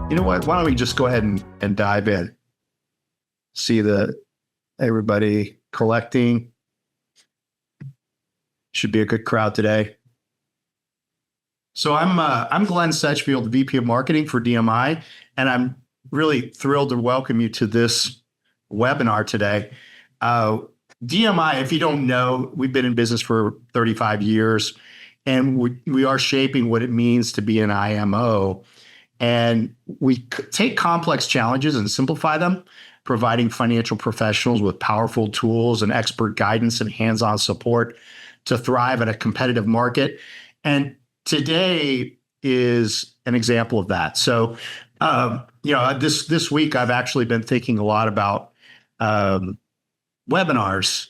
You know what? Why don't we just go ahead and dive in? See everybody collecting. Should be a good crowd today. So I'm Glienn Sedgefield, the VP of Marketing for DMI, and I'm really thrilled to welcome you to this webinar today. DMI, if you don't know, we've been in business for 35 years, and we are shaping what it means to be an IMO. And we take complex challenges and simplify them, providing financial professionals with powerful tools and expert guidance and hands-on support to thrive in a competitive market. And today is an example of that. So, this week I've actually been thinking a lot about webinars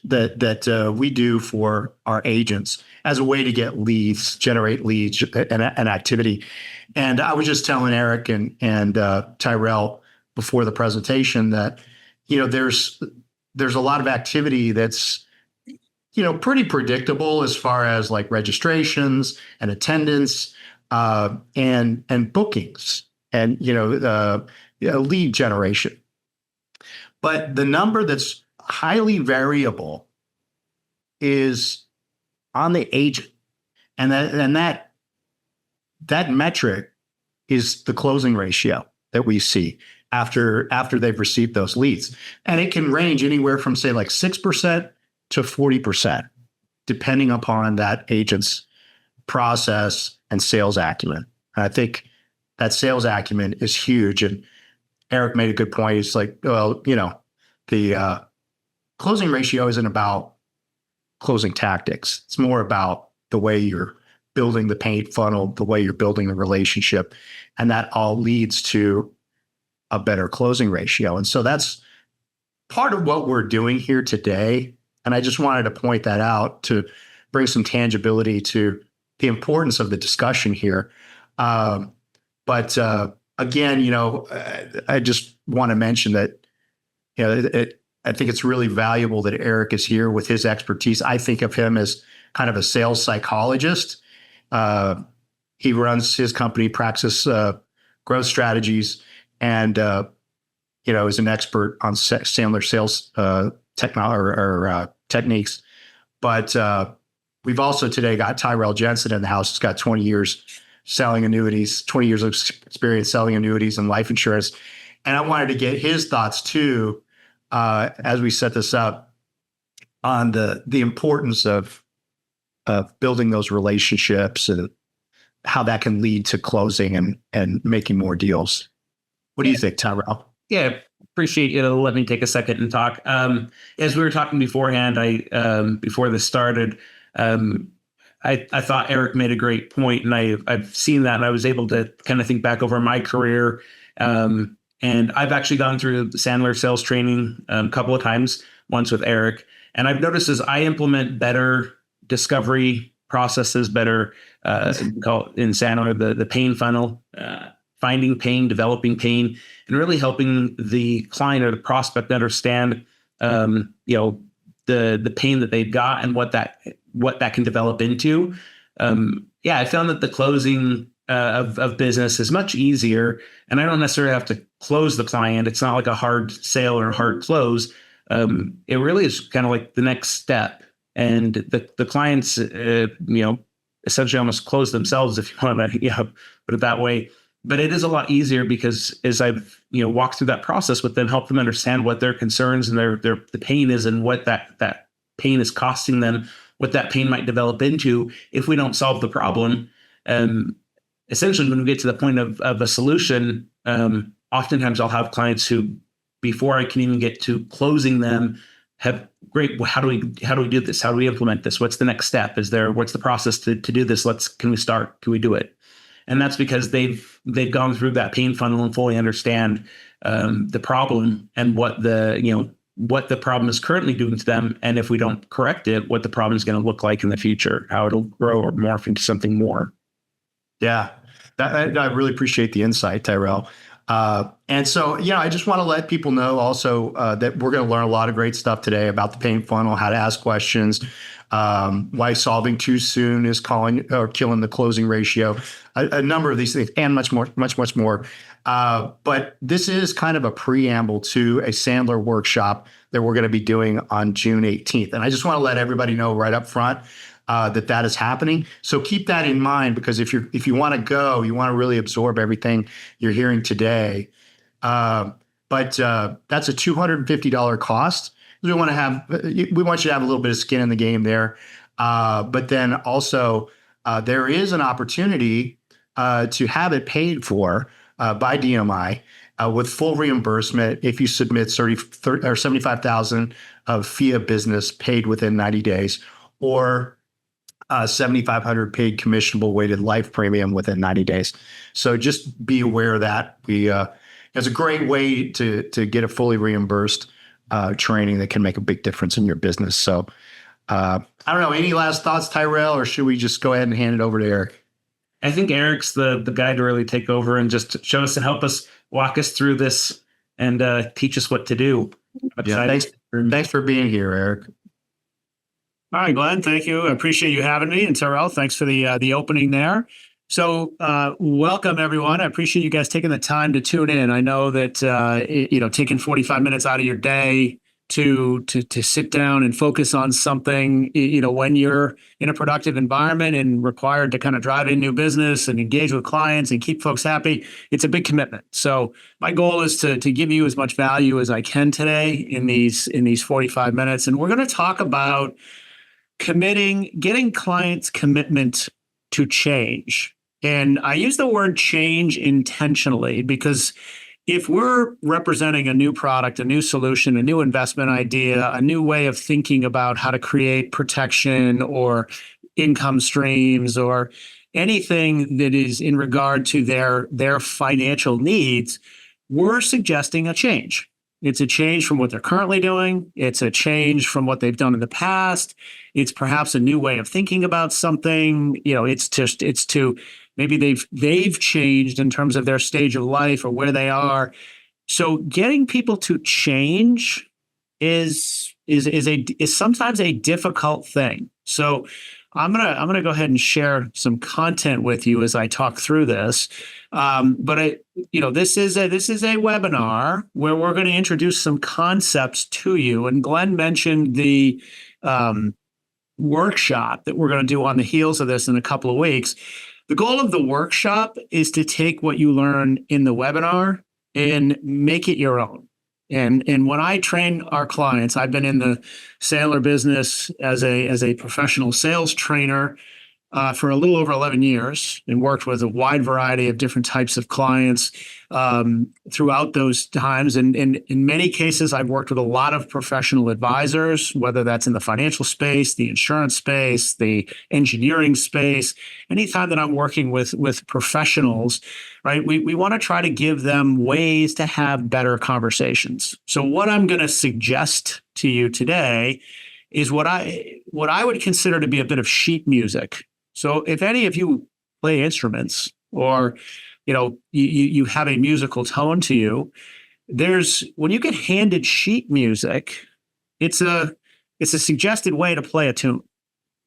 that we do for our agents as a way to get leads, generate leads and activity. And I was just telling Eric and Tyrell before the presentation that, there's a lot of activity that's, pretty predictable as far as like registrations and attendance and bookings and, lead generation. But the number that's highly variable is on the agent. And that metric is the closing ratio that we see after they've received those leads. And it can range anywhere from, say, like 6% to 40%, depending upon that agent's process and sales acumen. And I think that sales acumen is huge. And Eric made a good point. He's like, well, the closing ratio isn't about closing tactics. It's more about the way you're building the paint funnel, the way you're building the relationship, and that all leads to a better closing ratio. And so that's part of what we're doing here today. And I just wanted to point that out to bring some tangibility to the importance of the discussion here. But again, I just want to mention that, I think it's really valuable that Eric is here with his expertise. I think of him as kind of a sales psychologist. He runs his company, Praxis Growth Strategies, and is an expert on Sandler sales techniques. But we've also today got Tyrell Jensen in the house. He's got 20 years selling annuities, 20 years of experience selling annuities and life insurance. And I wanted to get his thoughts too, as we set this up, on the importance of building those relationships and how that can lead to closing and making more deals. What do you think, Tyrell? Yeah, appreciate you letting me take a second and talk. As we were talking beforehand, before this started, I thought Eric made a great point, and I've seen that, and I was able to kind of think back over my career. And I've actually gone through Sandler sales training a couple of times, once with Eric. And I've noticed as I implement better discovery processes, better, call it in Sandler, the pain funnel, finding pain, developing pain, and really helping the client or the prospect understand, the pain that they've got and what that can develop into. I found that the closing of business is much easier, and I don't necessarily have to close the client. It's not like a hard sale or a hard close. It really is kind of like the next step, and the clients, essentially almost close themselves, if you want to, put it that way. But it is a lot easier because as I've walked through that process with them, help them understand what their concerns and the pain is, and what that pain is costing them, what that pain might develop into if we don't solve the problem. Essentially, when we get to the point of a solution, oftentimes I'll have clients who, before I can even get to closing them, have great. Well, how do we do this? How do we implement this? What's the next step? What's the process to do this? Can we start? Can we do it? And that's because they've gone through that pain funnel and fully understand the problem and what the problem is currently doing to them. And if we don't correct it, what the problem is going to look like in the future, how it'll grow or morph into something more. Yeah, I really appreciate the insight, Tyrell. And so, I just want to let people know also that we're going to learn a lot of great stuff today about the pain funnel, how to ask questions, why solving too soon is killing the closing ratio, a number of these things, and much more, much more. But this is kind of a preamble to a Sandler workshop that we're going to be doing on June 18th. And I just want to let everybody know right up front that is happening. So keep that in mind, because if you want to go, you want to really absorb everything you're hearing today. But that's a $250 cost. We want you to have a little bit of skin in the game there. But then also there is an opportunity to have it paid for by DMI with full reimbursement if you submit 30 or 75,000 of FIA business paid within 90 days, or 7,500 paid commissionable weighted life premium within 90 days. So just be aware of that. It's a great way to get a fully reimbursed training that can make a big difference in your business. So I don't know, any last thoughts, Tyrell, or should we just go ahead and hand it over to Eric? I think Eric's the guy to really take over and just show us and help us walk us through this and teach us what to do. Yeah, thanks for being here, Eric. All right, Glenn, thank you. I appreciate you having me. And Tyrell, thanks for the opening there. So welcome, everyone. I appreciate you guys taking the time to tune in. I know that, taking 45 minutes out of your day to sit down and focus on something, when you're in a productive environment and required to kind of drive in new business and engage with clients and keep folks happy, it's a big commitment. So my goal is to give you as much value as I can today in these 45 minutes. And we're going to talk about getting clients' commitment to change. And I use the word change intentionally because if we're representing a new product, a new solution, a new investment idea, a new way of thinking about how to create protection or income streams or anything that is in regard to their financial needs, we're suggesting a change. It's a change from what they're currently doing. It's a change from what they've done in the past. It's perhaps a new way of thinking about something. It's to maybe they've changed in terms of their stage of life or where they are. So getting people to change is sometimes a difficult thing. So I'm gonna go ahead and share some content with you as I talk through this. This is a webinar where we're going to introduce some concepts to you. And Glenn mentioned the workshop that we're going to do on the heels of this in a couple of weeks. The goal of the workshop is to take what you learn in the webinar and make it your own. And when I train our clients, I've been in the Sandler business as a professional sales trainer for a little over 11 years and worked with a wide variety of different types of clients throughout those times. And in many cases, I've worked with a lot of professional advisors, whether that's in the financial space, the insurance space, the engineering space. Anytime that I'm working with professionals, right, we want to try to give them ways to have better conversations. So what I'm going to suggest to you today is what I would consider to be a bit of sheet music. So if any of you play instruments or, you have a musical tone to you, when you get handed sheet music, it's a suggested way to play a tune,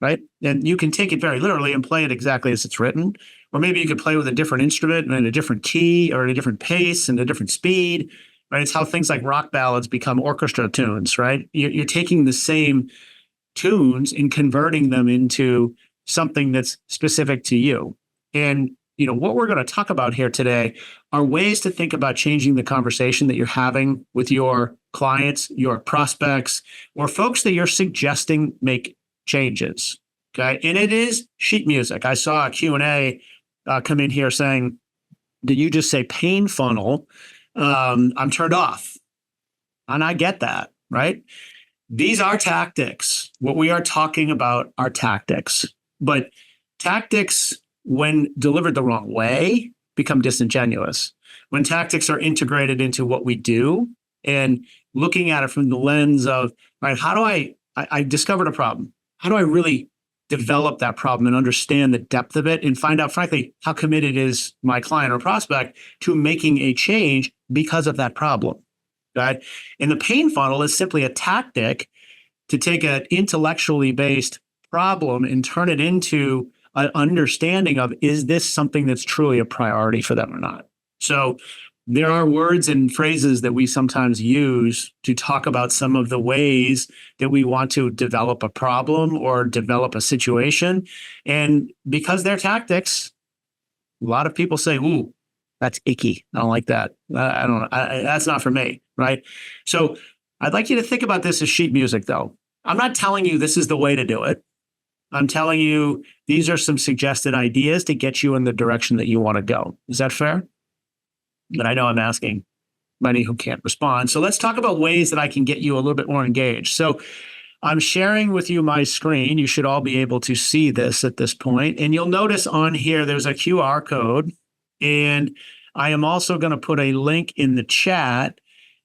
right? And you can take it very literally and play it exactly as it's written. Or maybe you could play with a different instrument and in a different key or at a different pace and a different speed, right? It's how things like rock ballads become orchestra tunes, right? You're taking the same tunes and converting them into something that's specific to you. And, what we're going to talk about here today are ways to think about changing the conversation that you're having with your clients, your prospects, or folks that you're suggesting make changes. Okay. And it is sheet music. I saw a Q&A come in here saying, did you just say pain funnel? I'm turned off. And I get that, right? These are tactics. What we are talking about are tactics. But tactics, when delivered the wrong way, become disingenuous. When tactics are integrated into what we do and looking at it from the lens of, right, how do I discovered a problem. How do I really develop that problem and understand the depth of it and find out, frankly, how committed is my client or prospect to making a change because of that problem. Right? And the pain funnel is simply a tactic to take an intellectually based problem and turn it into an understanding of, is this something that's truly a priority for them or not? So there are words and phrases that we sometimes use to talk about some of the ways that we want to develop a problem or develop a situation. And because they're tactics, a lot of people say, ooh, that's icky. I don't like that. I don't know. That's not for me, right? So I'd like you to think about this as sheet music, though. I'm not telling you this is the way to do it. I'm telling you these are some suggested ideas to get you in the direction that you want to go. Is that fair? But I know I'm asking many who can't respond. So let's talk about ways that I can get you a little bit more engaged. So I'm sharing with you my screen. You should all be able to see this at this point. And you'll notice on here, there's a QR code. And I am also going to put a link in the chat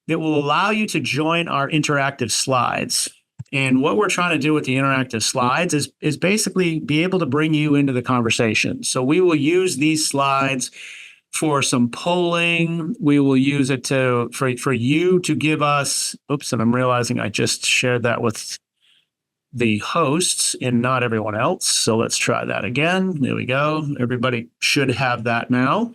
that will allow you to join our interactive slides. And what we're trying to do with the interactive slides is basically be able to bring you into the conversation. So we will use these slides for some polling. We will use it for you to give us, oops, and I'm realizing I just shared that with the hosts and not everyone else. So let's try that again. There we go. Everybody should have that now.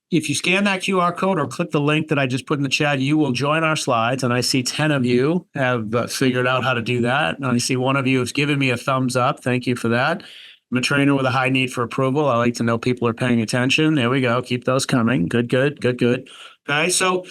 If you scan that QR code or click the link that I just put in the chat, you will join our slides. And I see 10 of you have figured out how to do that. And I see one of you has given me a thumbs up. Thank you for that. I'm a trainer with a high need for approval. I like to know people are paying attention. There we go. Keep those coming. Good. Okay. So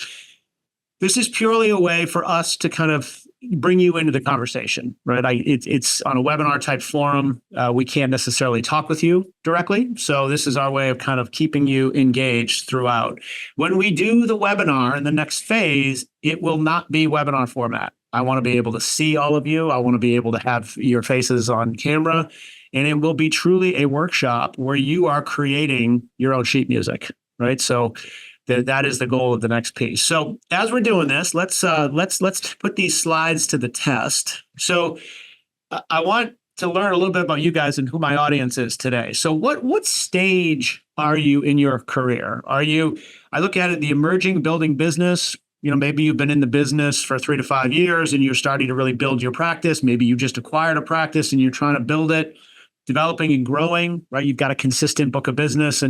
this is purely a way for us to kind of bring you into the conversation, right? It's on a webinar type forum. We can't necessarily talk with you directly. So this is our way of kind of keeping you engaged throughout. When we do the webinar in the next phase, it will not be webinar format. I want to be able to see all of you. I want to be able to have your faces on camera. And it will be truly a workshop where you are creating your own sheet music, right? So that is the goal of the next piece. So as we're doing this, let's put these slides to the test. So I want to learn a little bit about you guys and who my audience is today. So what stage are you in your career? I look at it, the emerging building business. Maybe you've been in the business for 3 to 5 years and you're starting to really build your practice. Maybe you just acquired a practice and you're trying to build it, developing and growing, right? You've got a consistent book of business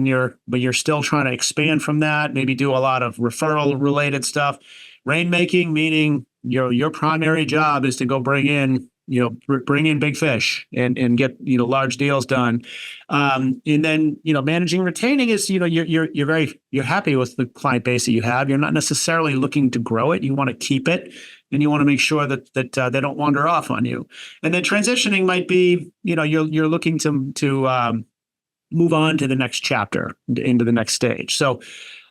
but you're still trying to expand from that, maybe do a lot of referral related stuff. Rainmaking, meaning your primary job is to go bring in big fish and get, large deals done. And then, managing retaining is, you're happy with the client base that you have. You're not necessarily looking to grow it. You want to keep it. And you want to make sure that they don't wander off on you. And then transitioning might be, you're looking to move on to the next chapter, into the next stage. So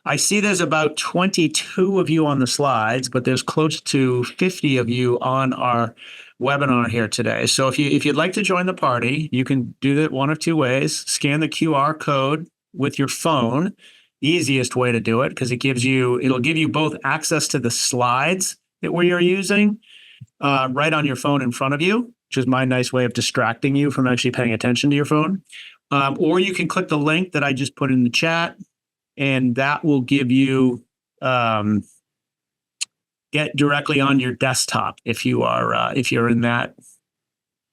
I see there's about 22 of you on the slides, but there's close to 50 of you on our webinar here today. So if you'd like to join the party, you can do that one of two ways. Scan the QR code with your phone, easiest way to do it, because it'll give you both access to the slides that we're using right on your phone in front of you, which is my nice way of distracting you from actually paying attention to your phone. Or you can click the link that I just put in the chat, and that will give you get directly on your desktop if you're in that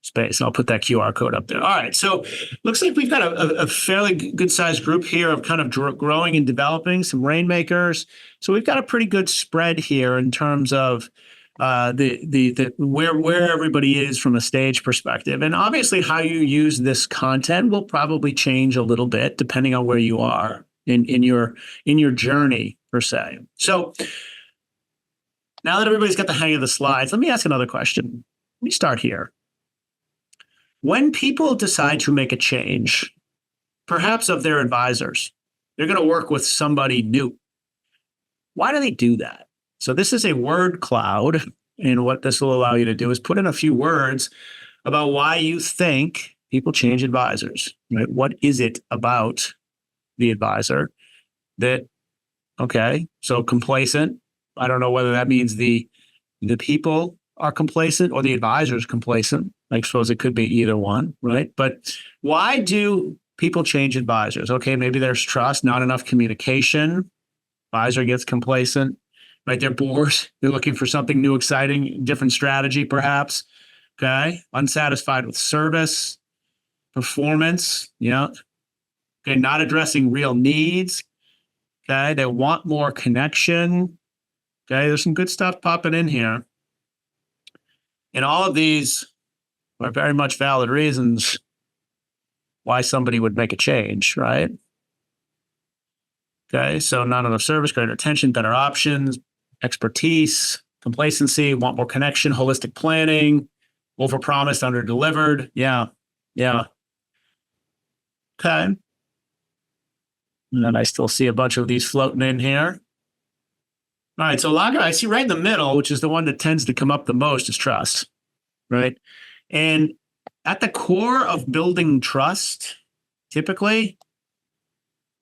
space. And I'll put that QR code up there. All right. So looks like we've got a fairly good sized group here of kind of growing and developing, some rainmakers. So we've got a pretty good spread here in terms of where everybody is from a stage perspective. And obviously how you use this content will probably change a little bit depending on where you are in your journey per se. So now that everybody's got the hang of the slides, let me ask another question. Let me start here. When people decide to make a change, perhaps of their advisors, they're going to work with somebody new. Why do they do that? So this is a word cloud. And what this will allow you to do is put in a few words about why you think people change advisors, right? What is it about the advisor that, okay, so complacent. I don't know whether that means the people are complacent or the advisor is complacent. I suppose it could be either one, right? But why do people change advisors? Okay, maybe there's trust, not enough communication. Advisor gets complacent, right? They're bored. They're looking for something new, exciting, different strategy, perhaps. Okay, unsatisfied with service, performance. Okay, not addressing real needs. Okay, they want more connection. Okay, there's some good stuff popping in here. And all of these are very much valid reasons why somebody would make a change, right? Okay, so not enough service, greater attention, better options, expertise, complacency, want more connection, holistic planning, overpromised, underdelivered. Yeah. Okay. And then I still see a bunch of these floating in here. All right, so Laga, I see right in the middle, which is the one that tends to come up the most, is trust, right? And at the core of building trust, typically,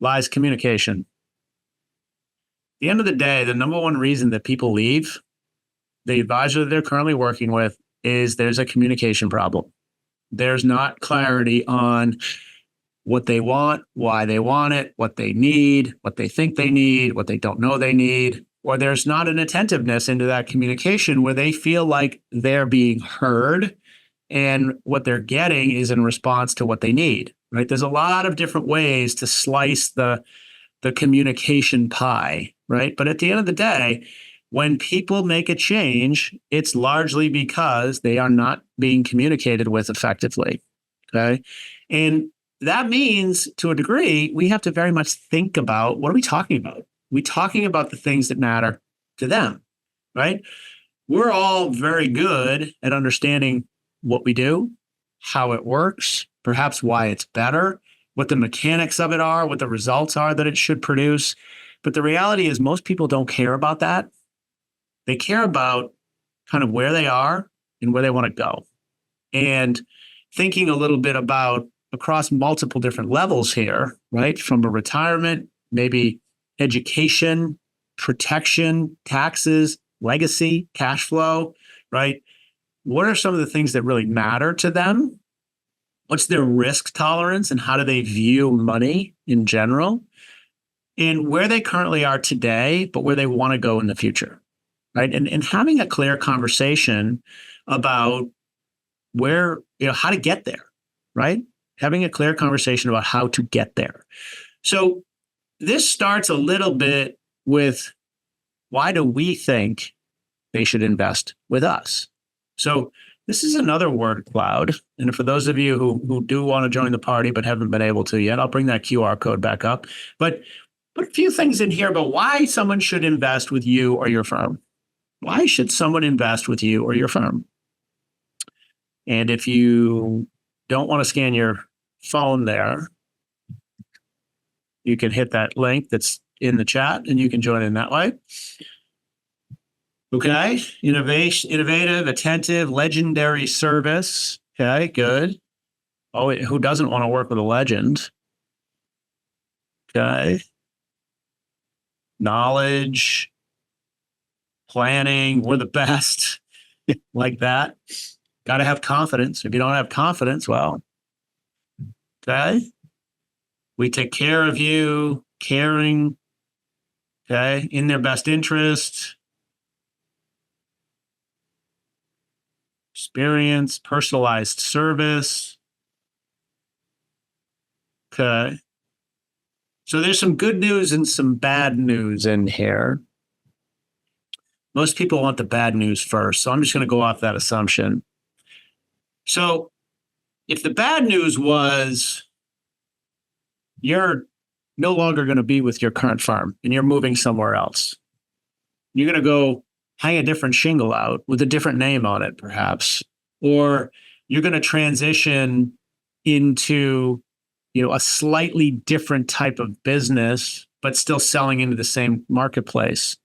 lies communication. At the end of the day, the number one reason that people leave the advisor that they're currently working with is there's a communication problem. There's not clarity on what they want, why they want it, what they need, what they think they need, what they don't know they need, or there's not an attentiveness into that communication where they feel like they're being heard and what they're getting is in response to what they need, right? There's a lot of different ways to slice the communication pie, right? But at the end of the day, when people make a change, it's largely because they are not being communicated with effectively, okay? And that means, to a degree, we have to very much think about, what are we talking about? We're talking about the things that matter to them, right? We're all very good at understanding what we do, how it works, perhaps why it's better, what the mechanics of it are, what the results are that it should produce. But the reality is most people don't care about that. They care about kind of where they are and where they want to go. And thinking a little bit about across multiple different levels here, right? From a retirement, maybe education, protection, taxes, legacy, cash flow, right? What are some of the things that really matter to them? What's their risk tolerance and how do they view money in general? And where they currently are today, but where they want to go in the future, right? And having a clear conversation about where, how to get there, right? Having a clear conversation about how to get there. So this starts a little bit with, why do we think they should invest with us? So this is another word cloud. And for those of you who do want to join the party but haven't been able to yet, I'll bring that QR code back up. But put a few things in here about why someone should invest with you or your firm. Why should someone invest with you or your firm? And if you don't want to scan your phone there, you can hit that link that's in the chat and you can join in that way. Okay. Innovative, attentive, legendary service. Okay, good. Oh, who doesn't want to work with a legend? Okay. Knowledge, planning, we're the best. Like that. Got to have confidence. If you don't have confidence, well, okay. We take care of you, caring, okay, in their best interest. Experience, personalized service. Okay. So there's some good news and some bad news in here. Most people want the bad news first, so I'm just going to go off that assumption. So if the bad news was you're no longer going to be with your current firm and you're moving somewhere else, you're going to go hang a different shingle out with a different name on it, perhaps, or you're going to transition into, a slightly different type of business, but still selling into the same marketplace.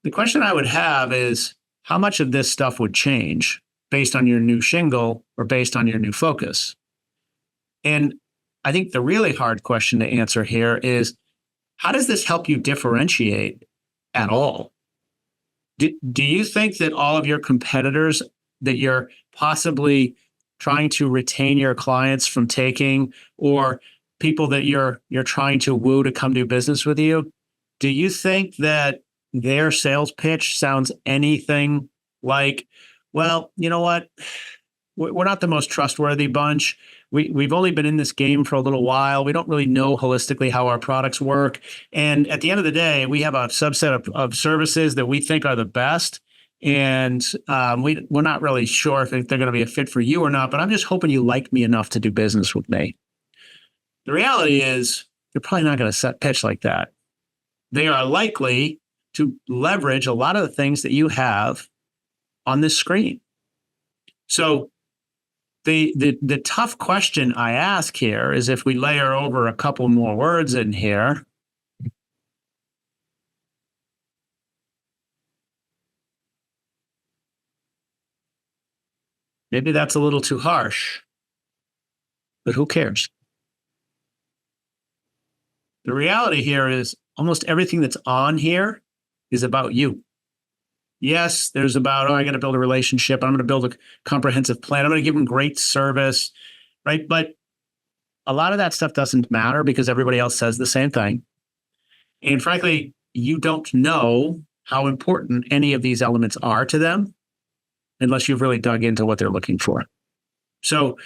The question I would have is, how much of this stuff would change based on your new shingle or based on your new focus? And I think the really hard question to answer here is, how does this help you differentiate at all? Do you think that all of your competitors that you're possibly trying to retain your clients from taking, or people that you're trying to woo to come do business with you, do you think that their sales pitch sounds anything like, well, you know what? We're not the most trustworthy bunch. We've only been in this game for a little while. We don't really know holistically how our products work. And at the end of the day, we have a subset of services that we think are the best. And we're not really sure if they're going to be a fit for you or not, but I'm just hoping you like me enough to do business with me. The reality is you're probably not going to set pitch like that. They are likely to leverage a lot of the things that you have on this screen. So the tough question I ask here is, if we layer over a couple more words in here, maybe that's a little too harsh, but who cares? The reality here is almost everything that's on here is about you. Yes, there's about, I got to build a relationship. I'm going to build a comprehensive plan. I'm going to give them great service, right? But a lot of that stuff doesn't matter because everybody else says the same thing. And frankly, you don't know how important any of these elements are to them unless you've really dug into what they're looking for. So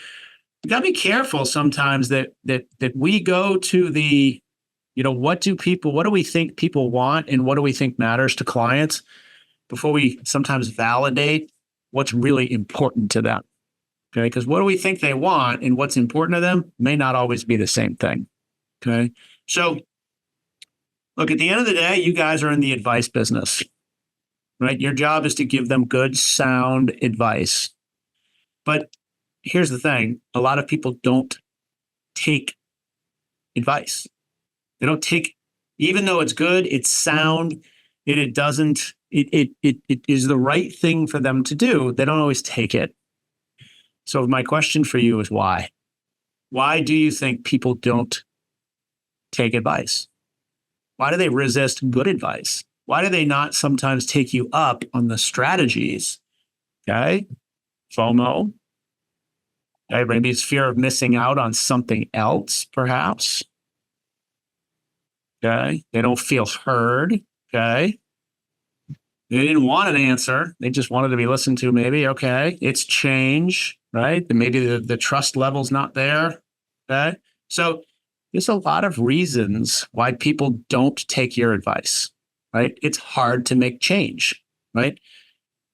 you got to be careful sometimes that we go to the, what do we think people want and what do we think matters to clients before we sometimes validate what's really important to them. Okay. Because what do we think they want and what's important to them may not always be the same thing. Okay. So look, at the end of the day, you guys are in the advice business, right? Your job is to give them good, sound advice. But here's the thing. A lot of people don't take advice. They don't take, even though it's good, it's sound, it is the right thing for them to do. They don't always take it. So my question for you is why? Why do you think people don't take advice? Why do they resist good advice? Why do they not sometimes take you up on the strategies? Okay. FOMO. Okay. Maybe it's fear of missing out on something else, perhaps. Okay. They don't feel heard. Okay. They didn't want an answer. They just wanted to be listened to, maybe. Okay. It's change, right? And maybe the trust level's not there. Okay. So there's a lot of reasons why people don't take your advice, right? It's hard to make change, right?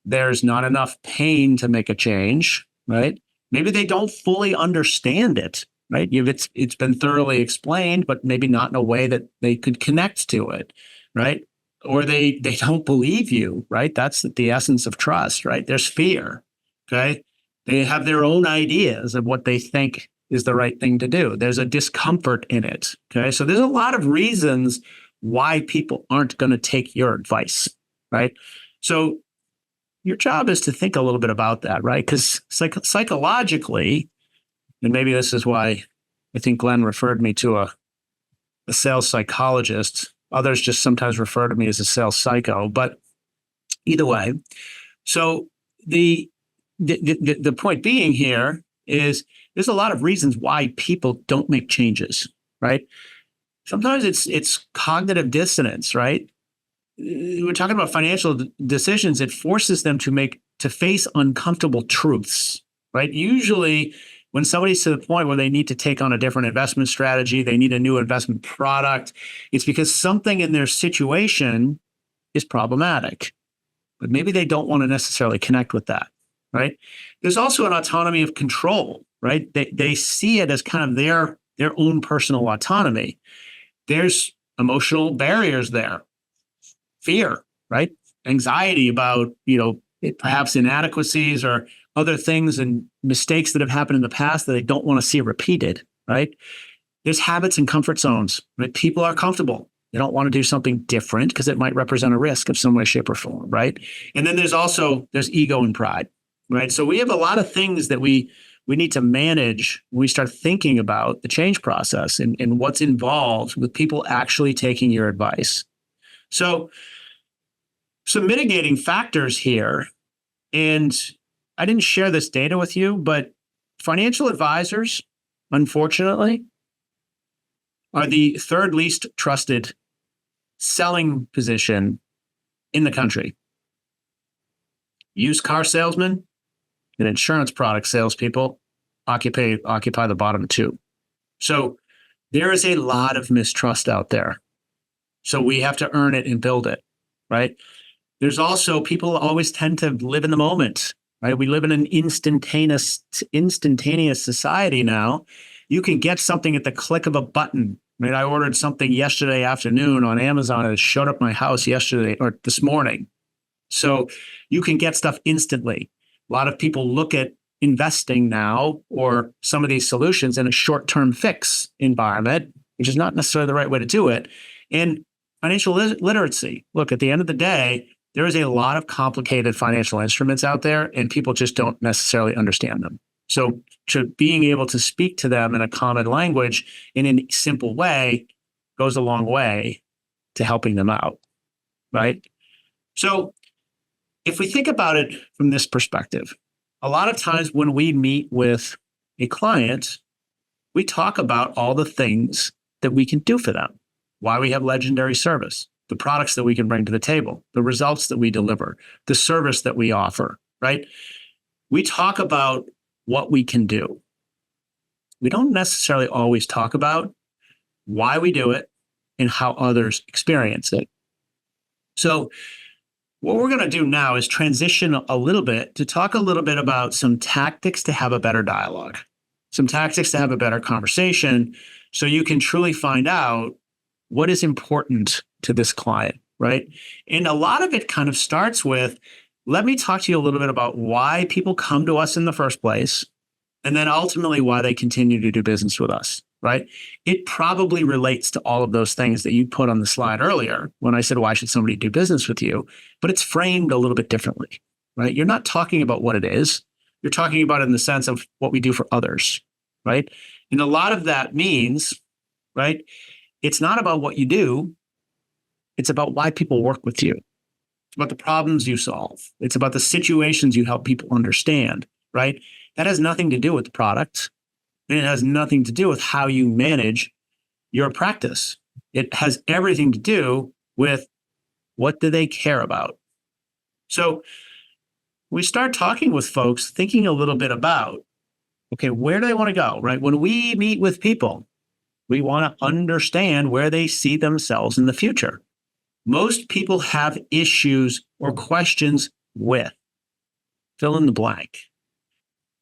There's not enough pain to make a change, right? Maybe they don't fully understand it, right? It's been thoroughly explained, but maybe not in a way that they could connect to it, right? Or they don't believe you, right? That's the essence of trust, right? There's fear, okay? They have their own ideas of what they think is the right thing to do. There's a discomfort in it, okay? So there's a lot of reasons why people aren't going to take your advice, right? So your job is to think a little bit about that, right? Because psychologically, and maybe this is why I think Glenn referred me to a sales psychologist. Others just sometimes refer to me as a sales psycho, but either way. So the point being here is there's a lot of reasons why people don't make changes, right? Sometimes it's cognitive dissonance, right? We're talking about financial decisions. It forces them to face uncomfortable truths, right? Usually when somebody's to the point where they need to take on a different investment strategy, they need a new investment product, it's because something in their situation is problematic. But maybe they don't want to necessarily connect with that, right? There's also an autonomy of control, right? They see it as kind of their own personal autonomy. There's emotional barriers there. Fear, right? Anxiety about, perhaps inadequacies or other things and mistakes that have happened in the past that they don't want to see repeated, right? There's habits and comfort zones, right? People are comfortable. They don't want to do something different because it might represent a risk of some way, shape, or form, right? And then there's ego and pride, right? So we have a lot of things that we need to manage when we start thinking about the change process and what's involved with people actually taking your advice. So some mitigating factors here. And I didn't share this data with you, but financial advisors, unfortunately, are the third least trusted selling position in the country. Used car salesmen and insurance product salespeople occupy the bottom two. So there is a lot of mistrust out there. So we have to earn it and build it, right? There's also people always tend to live in the moment, right? We live in an instantaneous society now. You can get something at the click of a button. Right? I ordered something yesterday afternoon on Amazon and it showed up at my house yesterday or this morning. So you can get stuff instantly. A lot of people look at investing now or some of these solutions in a short-term fix environment, which is not necessarily the right way to do it. And financial literacy. Look, at the end of the day, there is a lot of complicated financial instruments out there and people just don't necessarily understand them. So being able to speak to them in a common language in a simple way goes a long way to helping them out, right? So if we think about it from this perspective, a lot of times when we meet with a client, we talk about all the things that we can do for them, why we have legendary service, the products that we can bring to the table, the results that we deliver, the service that we offer, right? We talk about what we can do. We don't necessarily always talk about why we do it and how others experience it. So what we're going to do now is transition a little bit to talk a little bit about some tactics to have a better dialogue, some tactics to have a better conversation so you can truly find out what is important to this client, right? And a lot of it kind of starts with, let me talk to you a little bit about why people come to us in the first place, and then ultimately why they continue to do business with us, right? It probably relates to all of those things that you put on the slide earlier when I said, why should somebody do business with you? But it's framed a little bit differently, right? You're not talking about what it is. You're talking about it in the sense of what we do for others, right? And a lot of that means, right, it's not about what you do. It's about why people work with you. It's about the problems you solve. It's about the situations you help people understand, right? That has nothing to do with the product. And it has nothing to do with how you manage your practice. It has everything to do with what do they care about. So we start talking with folks, thinking a little bit about, okay, where do they want to go, right? When we meet with people, we want to understand where they see themselves in the future. Most people have issues or questions with fill in the blank,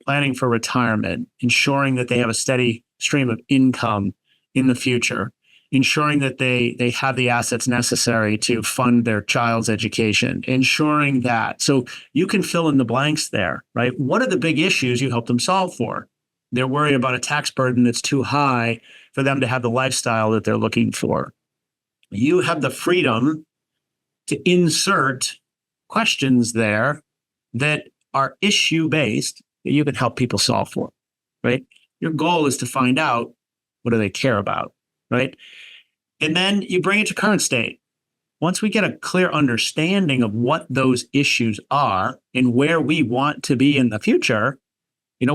planning for retirement, ensuring that they have a steady stream of income in the future, ensuring that they have the assets necessary to fund their child's education, ensuring that. So you can fill in the blanks there, right? What are the big issues you help them solve for? They're worried about a tax burden that's too high for them to have the lifestyle that they're looking for. You have the freedom to insert questions there that are issue-based that you can help people solve for, right? Your goal is to find out what do they care about, right? And then you bring it to current state. Once we get a clear understanding of what those issues are and where we want to be in the future,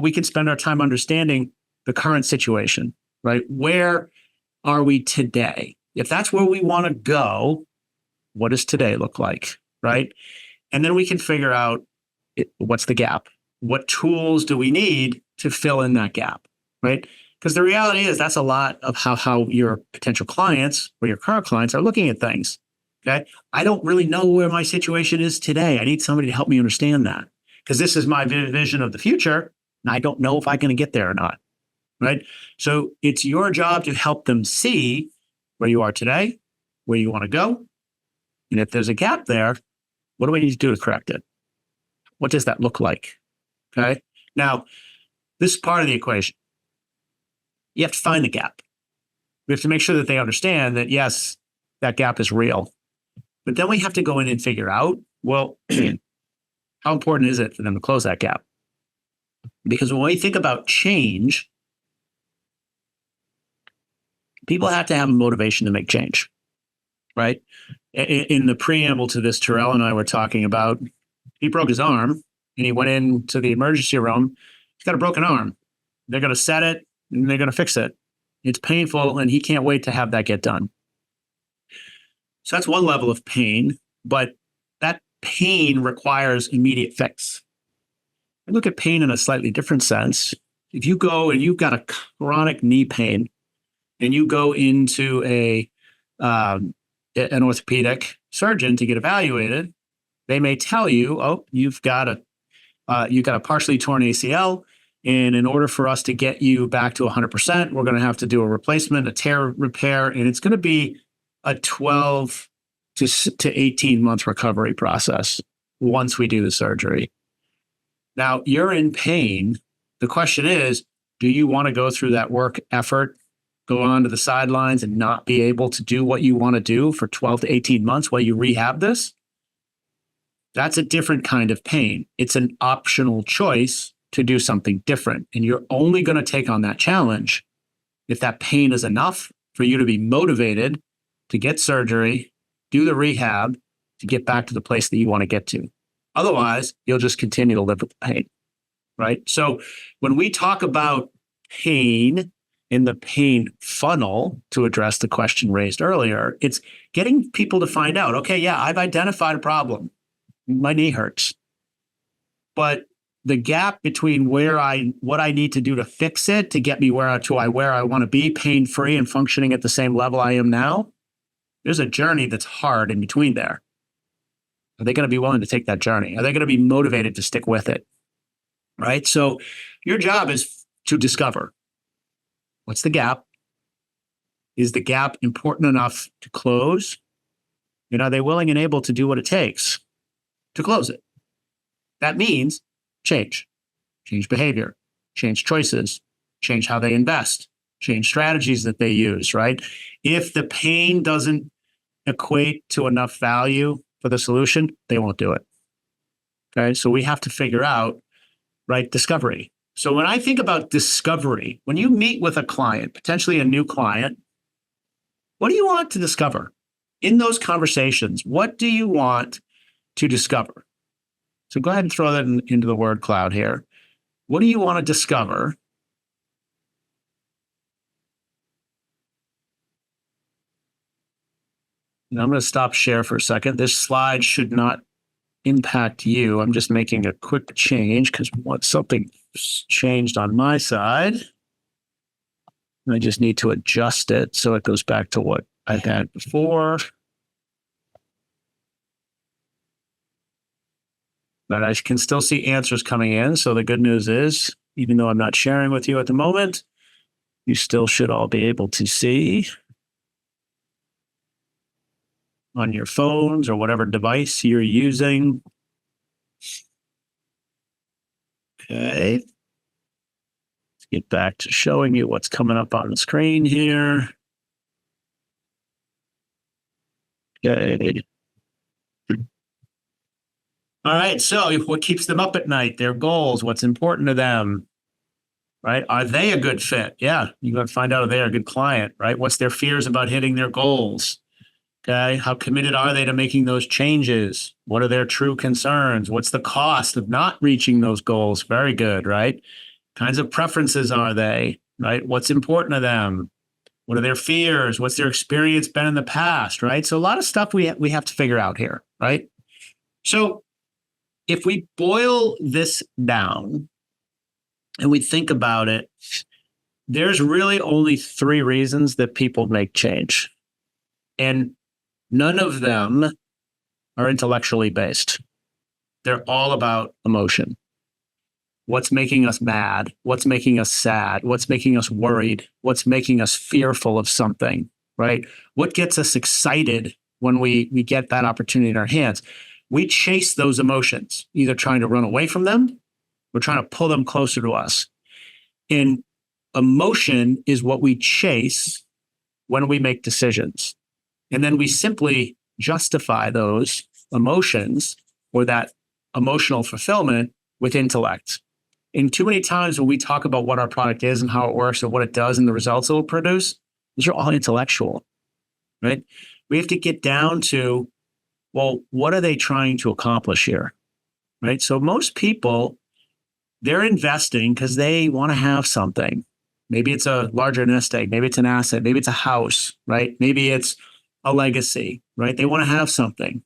we can spend our time understanding the current situation, right? Where are we today? If that's where we want to go, what does today look like, right? And then we can figure out what's the gap? What tools do we need to fill in that gap, right? Because the reality is that's a lot of how your potential clients or your current clients are looking at things, okay? I don't really know where my situation is today. I need somebody to help me understand that because this is my vision of the future, and I don't know if I'm going to get there or not, right? So it's your job to help them see where you are today, where you want to go, and if there's a gap there, what do we need to do to correct it? What does that look like? Okay. Now, this is part of the equation. You have to find the gap. We have to make sure that they understand that, yes, that gap is real. But then we have to go in and figure out, well, how important is it for them to close that gap? Because when we think about change, people have to have a motivation to make change, right? in the preamble to this, Terrell and I were talking about, he broke his arm and he went into the emergency room. He's got a broken arm. They're going to set it and they're going to fix it. It's painful and he can't wait to have that get done. So that's one level of pain, but that pain requires immediate fix. I look at pain in a slightly different sense. If you go and you've got a chronic knee pain and you go into an orthopedic surgeon to get evaluated, they may tell you, oh, you've got a partially torn ACL. And in order for us to get you back to 100%, we're going to have to do a replacement, a tear repair, and it's going to be a 12 to 18 month recovery process once we do the surgery. Now, you're in pain. The question is, do you want to go through that work effort, go on to the sidelines and not be able to do what you want to do for 12 to 18 months while you rehab this? That's a different kind of pain. It's an optional choice to do something different. And you're only going to take on that challenge if that pain is enough for you to be motivated to get surgery, do the rehab, to get back to the place that you want to get to. Otherwise, you'll just continue to live with the pain, right? So when we talk about pain in the pain funnel, to address the question raised earlier, it's getting people to find out, okay, yeah, I've identified a problem. My knee hurts. But the gap between what I need to do to fix it to get me where I want to be, pain-free and functioning at the same level I am now, there's a journey that's hard in between there. Are they going to be willing to take that journey? Are they going to be motivated to stick with it? Right? So your job is to discover, what's the gap? Is the gap important enough to close? And are they willing and able to do what it takes to close it? That means change behavior, change choices, change how they invest, change strategies that they use, right? If the pain doesn't equate to enough value for the solution, they won't do it. Okay, so we have to figure out, right, discovery. So when I think about discovery, when you meet with a client, potentially a new client, what do you want to discover? In those conversations, what do you want to discover? So go ahead and throw that into the word cloud here. What do you want to discover? And I'm going to stop share for a second. This slide should not impact you. I'm just making a quick change because something changed on my side. I just need to adjust it so it goes back to what I had before. But I can still see answers coming in. So the good news is, even though I'm not sharing with you at the moment, you still should all be able to see on your phones or whatever device you're using. Okay. Let's get back to showing you what's coming up on the screen here. Okay. All right, so what keeps them up at night? Their goals, what's important to them, right? Are they a good fit? Yeah, you got to find out if they're a good client, right? What's their fears about hitting their goals? Okay, how committed are they to making those changes? What are their true concerns? What's the cost of not reaching those goals? Very good, right? Kinds of preferences are they, right? What's important to them? What are their fears? What's their experience been in the past, right? So a lot of stuff we have to figure out here, right? So if we boil this down and we think about it, there's really only 3 reasons that people make change. And none of them are intellectually based. They're all about emotion. What's making us mad? What's making us sad? What's making us worried? What's making us fearful of something, right? What gets us excited when we get that opportunity in our hands? We chase those emotions, either trying to run away from them or trying to pull them closer to us. And emotion is what we chase when we make decisions. And then we simply justify those emotions or that emotional fulfillment with intellect. And too many times when we talk about what our product is and how it works and what it does and the results it will produce, these are all intellectual, right? we have to get down to, well, what are they trying to accomplish here? Right? So most people, they're investing because they want to have something. Maybe it's a larger nest egg. Maybe it's an asset. Maybe it's a house, right? Maybe it's a legacy, right? They want to have something,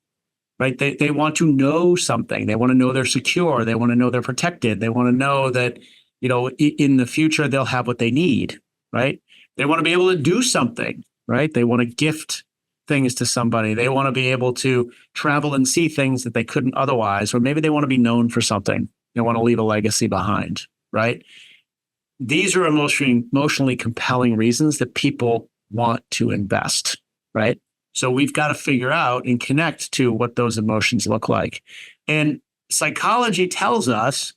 right? They want to know something. They want to know they're secure. They want to know they're protected. They want to know that, in the future, they'll have what they need, right? They want to be able to do something, right? They want to gift things to somebody. They want to be able to travel and see things that they couldn't otherwise, or maybe they want to be known for something. They want to leave a legacy behind, right? These are emotionally compelling reasons that people want to invest, right? So we've got to figure out and connect to what those emotions look like. And psychology tells us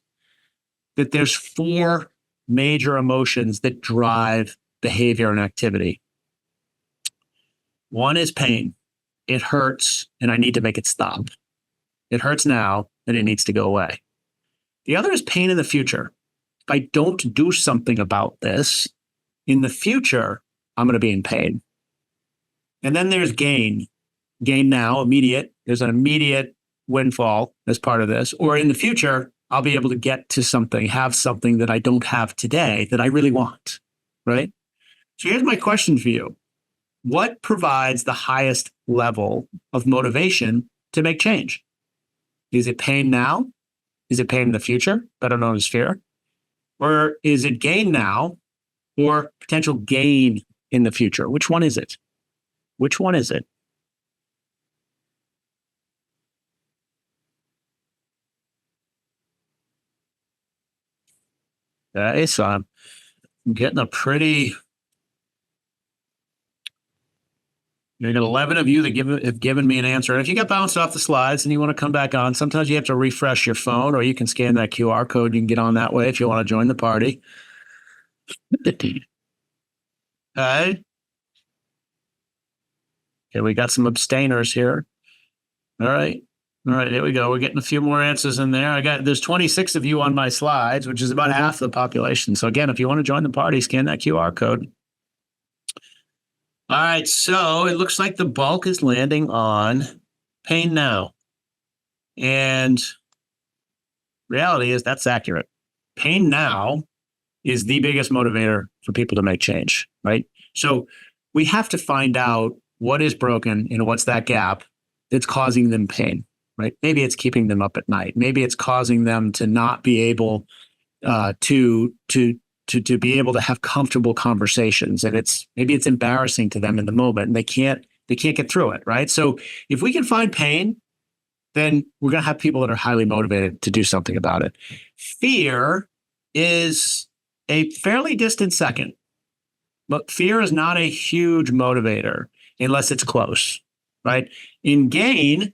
that there's 4 major emotions that drive behavior and activity. One is pain. It hurts, and I need to make it stop. It hurts now, and it needs to go away. The other is pain in the future. If I don't do something about this, in the future, I'm going to be in pain. And then there's gain. Gain now, immediate. There's an immediate windfall as part of this. Or in the future, I'll be able to get to something, have something that I don't have today that I really want, right? So here's my question for you. What provides the highest level of motivation to make change? Is it pain now? Is it pain in the future, better known as fear? Or is it gain now or potential gain in the future? Which one is it? Which one is it? Okay, so I'm getting a pretty... You got 11 of you that have given me an answer. And if you get bounced off the slides and you want to come back on, sometimes you have to refresh your phone, or you can scan that QR code. You can get on that way if you want to join the party. Okay. Okay, we got some abstainers here. All right. All right, here we go. We're getting a few more answers in there. There's 26 of you on my slides, which is about half the population. So again, if you want to join the party, scan that QR code. All right, so it looks like the bulk is landing on pain now. And reality is that's accurate. Pain now is the biggest motivator for people to make change, right? So we have to find out what is broken and what's that gap that's causing them pain, right? Maybe it's keeping them up at night. Maybe it's causing them to not be able to be able to have comfortable conversations, and maybe it's embarrassing to them in the moment, and they can't get through it, right? So if we can find pain, then we're going to have people that are highly motivated to do something about it. Fear is a fairly distant second, but fear is not a huge motivator unless it's close, right? In gain,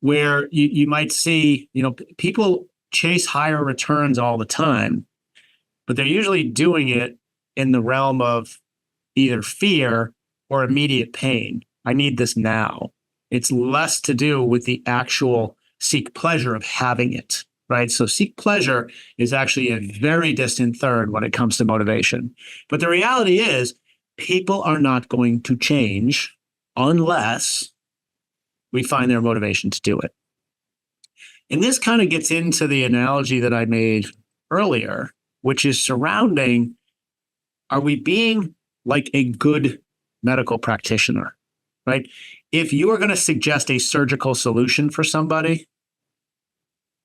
where you might see, people chase higher returns all the time, but they're usually doing it in the realm of either fear or immediate pain. I need this now. It's less to do with the actual seek pleasure of having it, right? So seek pleasure is actually a very distant third when it comes to motivation. But the reality is people are not going to change unless we find their motivation to do it. And this kind of gets into the analogy that I made earlier, which is surrounding, are we being like a good medical practitioner, right? If you are going to suggest a surgical solution for somebody,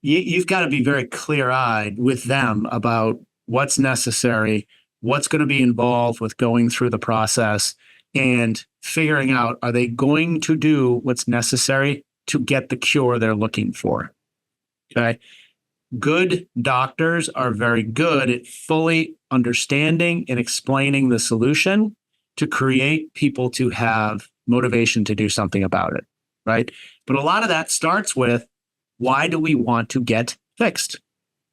you've got to be very clear-eyed with them about what's necessary, what's going to be involved with going through the process, and figuring out, are they going to do what's necessary to get the cure they're looking for, okay? Good doctors are very good at fully understanding and explaining the solution to create people to have motivation to do something about it, right? But a lot of that starts with, why do we want to get fixed?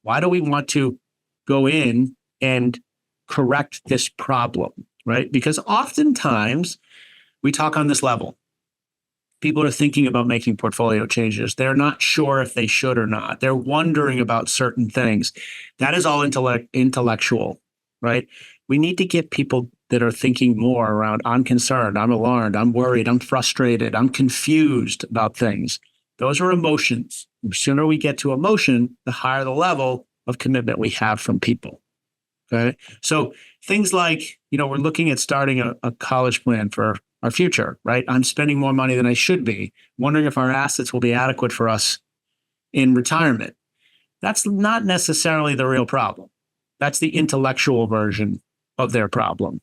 Why do we want to go in and correct this problem, right? Because oftentimes we talk on this level. People are thinking about making portfolio changes. They're not sure if they should or not. They're wondering about certain things. That is all intellectual, right? we need to get people that are thinking more around, I'm concerned, I'm alarmed, I'm worried, I'm frustrated, I'm confused about things. Those are emotions. The sooner we get to emotion, the higher the level of commitment we have from people. Okay. So things like, we're looking at starting a college plan for our future, right? I'm spending more money than I should be, wondering if our assets will be adequate for us in retirement. That's not necessarily the real problem. That's the intellectual version of their problem.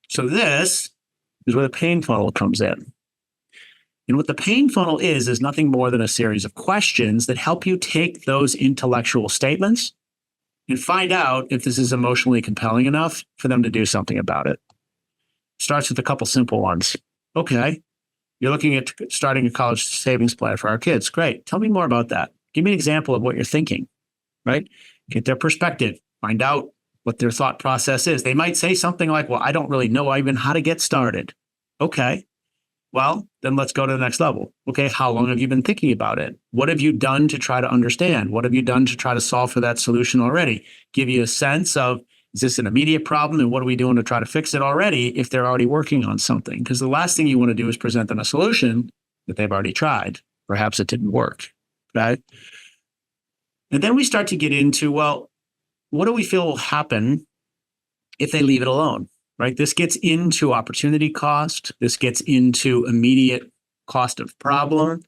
So this is where the pain funnel comes in. And what the pain funnel is nothing more than a series of questions that help you take those intellectual statements and find out if this is emotionally compelling enough for them to do something about it. Starts with a couple simple ones. Okay, you're looking at starting a college savings plan for our kids. Great. Tell me more about that. Give me an example of what you're thinking, right? Get their perspective. Find out what their thought process is. They might say something like, well, I don't really know even how to get started. Okay. Well, then let's go to the next level. Okay, how long have you been thinking about it? What have you done to try to understand? What have you done to try to solve for that solution already? Give you a sense of, is this an immediate problem? And what are we doing to try to fix it already if they're already working on something? Because the last thing you want to do is present them a solution that they've already tried. Perhaps it didn't work, right? And then we start to get into, well, what do we feel will happen if they leave it alone? Right? This gets into opportunity cost. This gets into immediate cost of problem.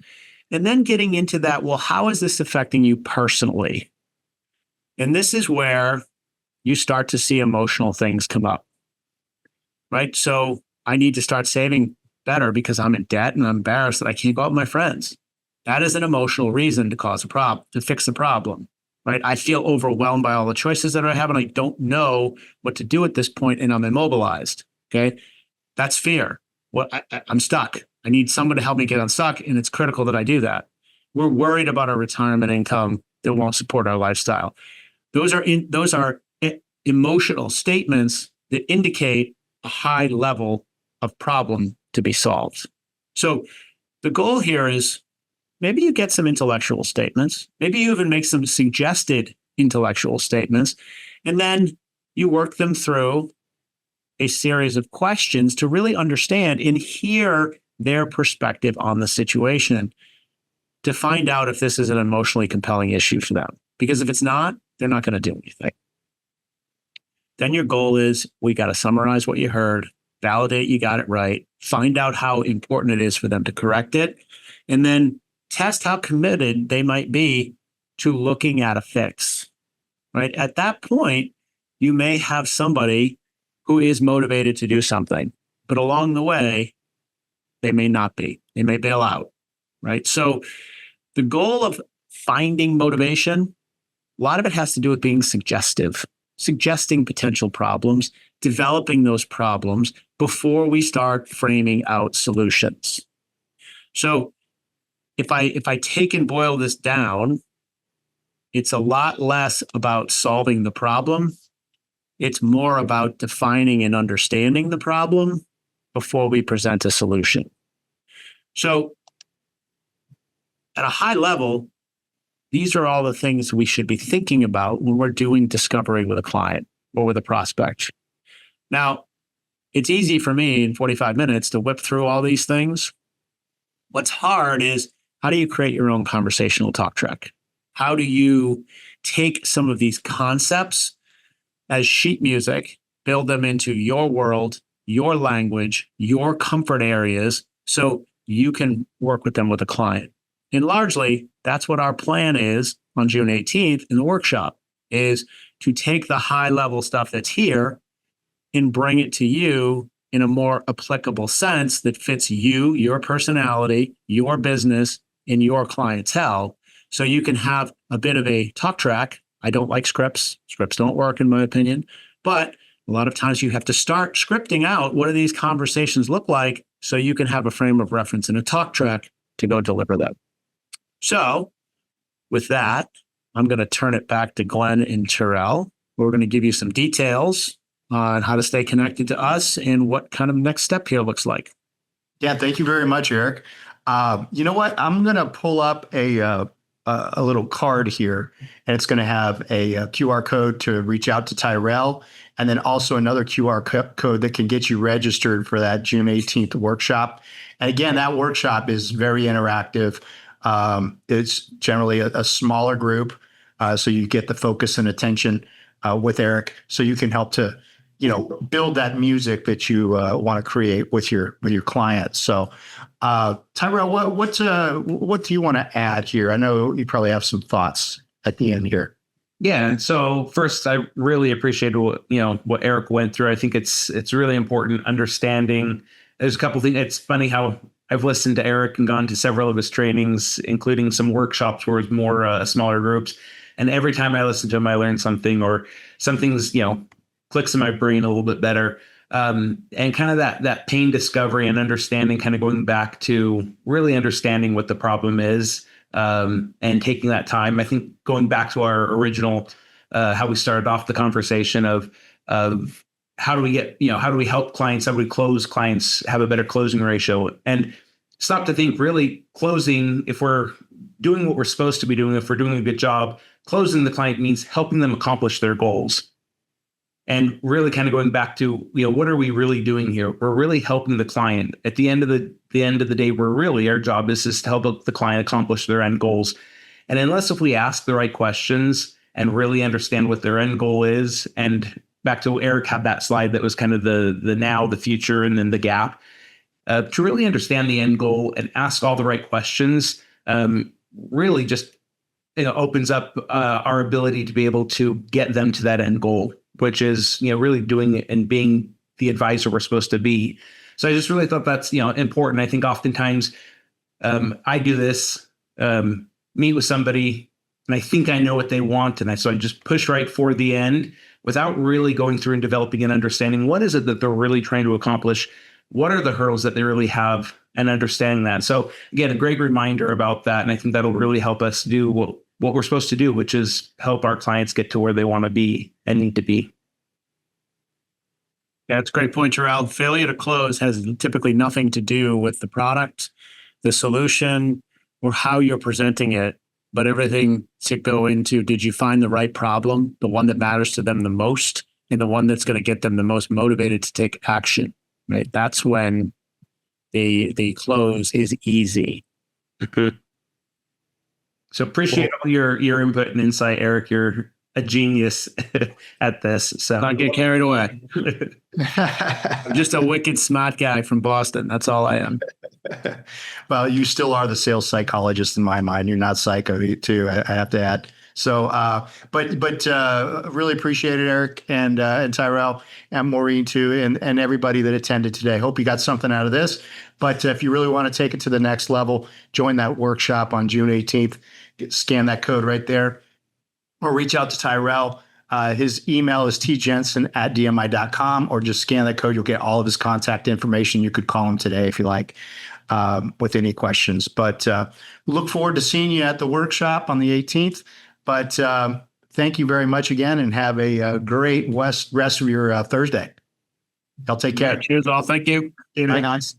And then getting into that, well, how is this affecting you personally? And this is where you start to see emotional things come up, right? So I need to start saving better because I'm in debt and I'm embarrassed that I can't go out with my friends. That is an emotional reason to cause a problem, to fix the problem. Right? I feel overwhelmed by all the choices that I have and I don't know what to do at this point and I'm immobilized. Okay. That's fear. I'm stuck. I need someone to help me get unstuck. And it's critical that I do that. We're worried about our retirement income that won't support our lifestyle. Those are emotional statements that indicate a high level of problem to be solved. So the goal here is, maybe you get some intellectual statements. Maybe you even make some suggested intellectual statements, and then you work them through a series of questions to really understand and hear their perspective on the situation to find out if this is an emotionally compelling issue for them. Because if it's not, they're not going to do anything. Then your goal is, we got to summarize what you heard, validate you got it right, find out how important it is for them to correct it, and then test how committed they might be to looking at a fix, right? At that point, you may have somebody who is motivated to do something, but along the way, they may not be. They may bail out, right? So the goal of finding motivation, a lot of it has to do with being suggestive, suggesting potential problems, developing those problems before we start framing out solutions. So if I take and boil this down, it's a lot less about solving the problem. It's more about defining and understanding the problem before we present a solution. So at a high level, these are all the things we should be thinking about when we're doing discovery with a client or with a prospect. Now, it's easy for me in 45 minutes to whip through all these things. What's hard is, how do you create your own conversational talk track? How do you take some of these concepts as sheet music, build them into your world, your language, your comfort areas, so you can work with them with a client? And largely, that's what our plan is on June 18th in the workshop, is to take the high level stuff that's here and bring it to you in a more applicable sense that fits you, your personality, your business, in your clientele, so you can have a bit of a talk track. I don't like scripts. Scripts don't work, in my opinion. But a lot of times you have to start scripting out, what do these conversations look like, so you can have a frame of reference and a talk track to go deliver them. So with that, I'm going to turn it back to Glenn and Terrell. We're going to give you some details on how to stay connected to us and what kind of next step here looks like. Yeah, thank you very much, Eric. You know what? I'm going to pull up a a little card here, and it's going to have a QR code to reach out to Tyrell, and then also another QR code that can get you registered for that June 18th workshop. And again, that workshop is very interactive. It's generally a smaller group, so you get the focus and attention with Eric, so you can help to, build that music that you want to create with your clients. So, Tyrell, what do you want to add here? I know you probably have some thoughts at the end here. Yeah. So first, I really appreciate what Eric went through. I think it's really important understanding. There's a couple things. It's funny how I've listened to Eric and gone to several of his trainings, including some workshops where it's more smaller groups. And every time I listen to him, I learn something, or something's clicks in my brain a little bit better. And kind of that pain discovery and understanding, kind of going back to really understanding what the problem is, and taking that time. I think going back to our original, how we started off the conversation of how do we get, how do we help clients, how do we close clients, have a better closing ratio, and stop to think really closing, if we're doing what we're supposed to be doing, if we're doing a good job, closing the client means helping them accomplish their goals. And really kind of going back to, what are we really doing here? We're really helping the client. At the end of the day, our job is to help the client accomplish their end goals. And if we ask the right questions and really understand what their end goal is, and back to Eric had that slide that was kind of the now, the future, and then the gap, to really understand the end goal and ask all the right questions, really just opens up our ability to be able to get them to that end goal, which is, really doing it and being the advisor we're supposed to be. So I just really thought that's, important. I think oftentimes I do this, meet with somebody, and I think I know what they want. And so I just push right for the end without really going through and developing and understanding what is it that they're really trying to accomplish? What are the hurdles that they really have, and understanding that. So again, a great reminder about that. And I think that'll really help us do what we're supposed to do, which is help our clients get to where they want to be and need to be. Yeah, that's a great point, Tyrell. Failure to close has typically nothing to do with the product, the solution, or how you're presenting it, but everything to go into, did you find the right problem, the one that matters to them the most, and the one that's going to get them the most motivated to take action, right? That's when the close is easy. So appreciate all your input and insight, Eric. You're a genius at this. So Not get carried away. I'm just a wicked smart guy from Boston. That's all I am. Well, you still are the sales psychologist in my mind. You're not psycho too, I have to add. So, but really appreciate it, Eric and Tyrell and Maureen too, and everybody that attended today. Hope you got something out of this. But if you really want to take it to the next level, join that workshop on June 18th. Scan that code right there, or reach out to Tyrell. His email is tjensen@dmi.com, or just scan that code. You'll get all of his contact information. You could call him today if you like, with any questions. But look forward to seeing you at the workshop on the 18th. But thank you very much again, and have a great rest of your Thursday. Y'all take care. Yeah, cheers all. Thank you. Bye, guys.